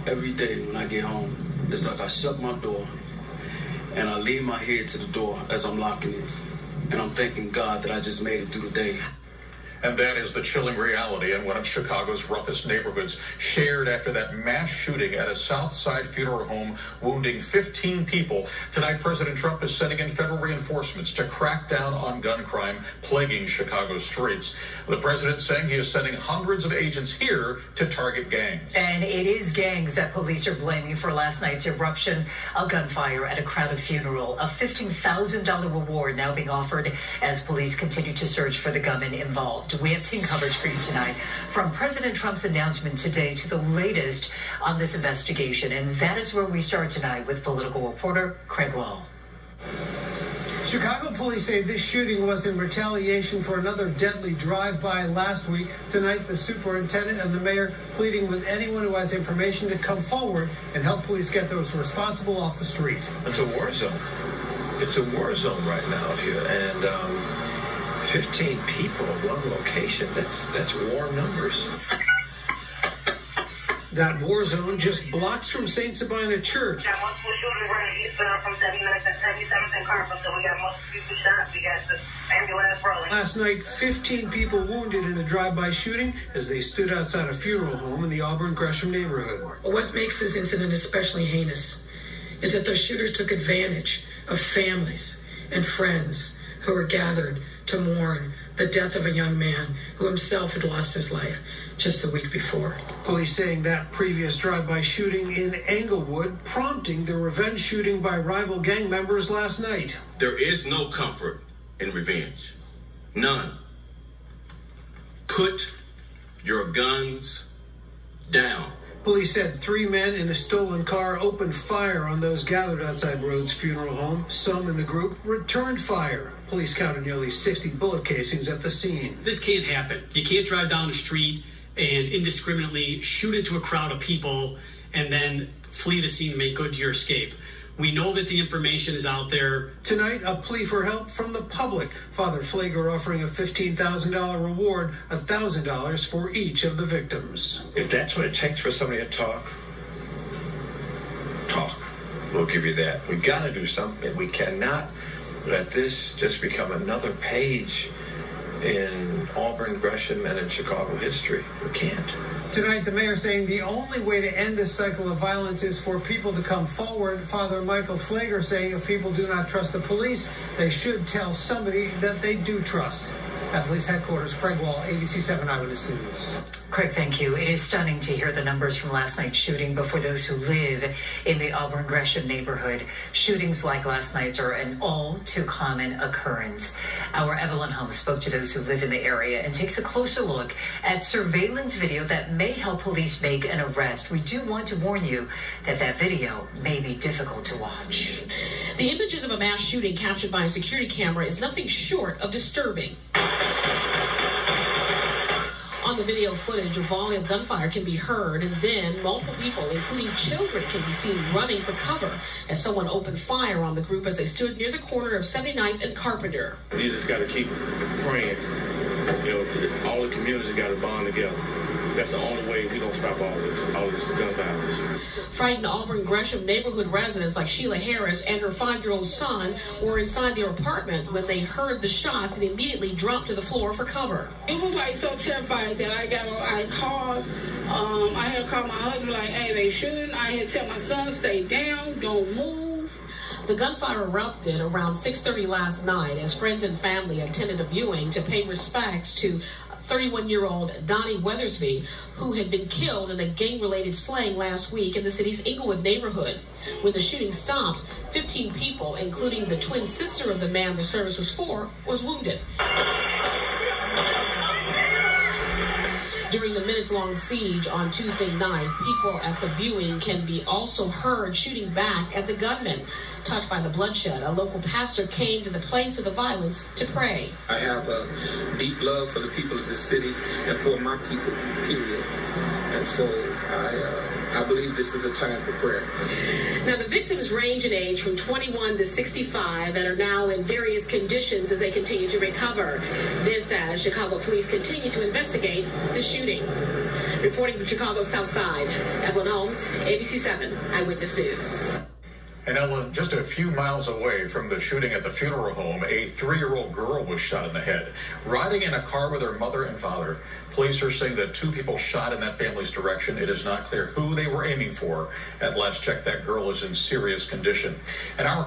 Every day when I get home, it's like I shut my door and I lean my head to the door as I'm locking it. And I'm thanking God that I just made it through the day. And that is the chilling reality in one of Chicago's roughest neighborhoods, shared after that mass shooting at a South Side funeral home, wounding 15 people. Tonight, President Trump is sending in federal reinforcements to crack down on gun crime plaguing Chicago's streets. The president saying he is sending hundreds of agents here to target gangs. And it is gangs that police are blaming for last night's eruption, a gunfire at a crowded funeral. A $15,000 reward now being offered as police continue to search for the gunman involved. We have seen coverage for you tonight from President Trump's announcement today to the latest on this investigation. And that is where we start tonight with political reporter Craig Wall. Chicago police say this shooting was in retaliation for another deadly drive-by last week. Tonight, the superintendent and the mayor pleading with anyone who has information to come forward and help police get those responsible off the street. It's a war zone. It's a war zone right now out here. And 15 people in one location, that's war numbers. That war zone just blocks from St. Sabina Church. We got multiple shooters running eastbound from 79th and 77th and Carpenter, so we got multiple people shot. We got the ambulance rolling. Last night, 15 people wounded in a drive-by shooting as they stood outside a funeral home in the Auburn Gresham neighborhood. What makes this incident especially heinous is that those shooters took advantage of families and friends who were gathered to mourn the death of a young man who himself had lost his life just the week before. Police saying that previous drive-by shooting in Englewood prompting the revenge shooting by rival gang members last night. There is no comfort in revenge. None. Put your guns down. Police said 3 men in a stolen car opened fire on those gathered outside Rhodes Funeral Home. Some in the group returned fire. Police counted nearly 60 bullet casings at the scene. This can't happen. You can't drive down the street and indiscriminately shoot into a crowd of people and then flee the scene and make good your escape. We know that the information is out there. Tonight, a plea for help from the public. Father Flager offering a $15,000 reward, $1,000 for each of the victims. If that's what it takes for somebody to talk, we'll give you that. We've got to do something. We cannot let this just become another page in Auburn, Gresham, and in Chicago history. We can't. Tonight, the mayor saying the only way to end this cycle of violence is for people to come forward. Father Michael Flager saying if people do not trust the police, they should tell somebody that they do trust. At police headquarters, Craig Wall, ABC 7 Eyewitness News. Craig, thank you. It is stunning to hear the numbers from last night's shooting, but for those who live in the Auburn Gresham neighborhood, shootings like last night's are an all too common occurrence. Our Evelyn Holmes spoke to those who live in the area and takes a closer look at surveillance video that may help police make an arrest. We do want to warn you that that video may be difficult to watch. The images of a mass shooting captured by a security camera is nothing short of disturbing. On the video footage, a volley of gunfire can be heard, and then multiple people, including children, can be seen running for cover as someone opened fire on the group as they stood near the corner of 79th and Carpenter. You just got to keep praying. You know, all the communities got to bond together. That's the only way we don't stop all this gun violence. Frightened Auburn Gresham neighborhood residents like Sheila Harris and her 5-year-old son were inside their apartment when they heard the shots and immediately dropped to the floor for cover. It was like so terrified that I had called my husband like, hey, they shooting. I had to tell my son, stay down, don't move. The gunfire erupted around 6:30 last night as friends and family attended a viewing to pay respects to 31-year-old Donnie Weathersby, who had been killed in a gang-related slaying last week in the city's Englewood neighborhood. When the shooting stopped, 15 people, including the twin sister of the man the service was for, was wounded. During the minutes-long siege on Tuesday night, people at the viewing can be also heard shooting back at the gunman. Touched by the bloodshed, a local pastor came to the place of the violence to pray. I have a deep love for the people of this city and for my people, period. And so I believe this is a time for prayer. Now, the victims range in age from 21 to 65 and are now in various conditions as they continue to recover. This as Chicago police continue to investigate the shooting. Reporting from Chicago's South Side, Evelyn Holmes, ABC 7 Eyewitness News. And Ellen, just a few miles away from the shooting at the funeral home, a 3-year-old girl was shot in the head, riding in a car with her mother and father. Police are saying that 2 people shot in that family's direction. It is not clear who they were aiming for. At last check, that girl is in serious condition. And our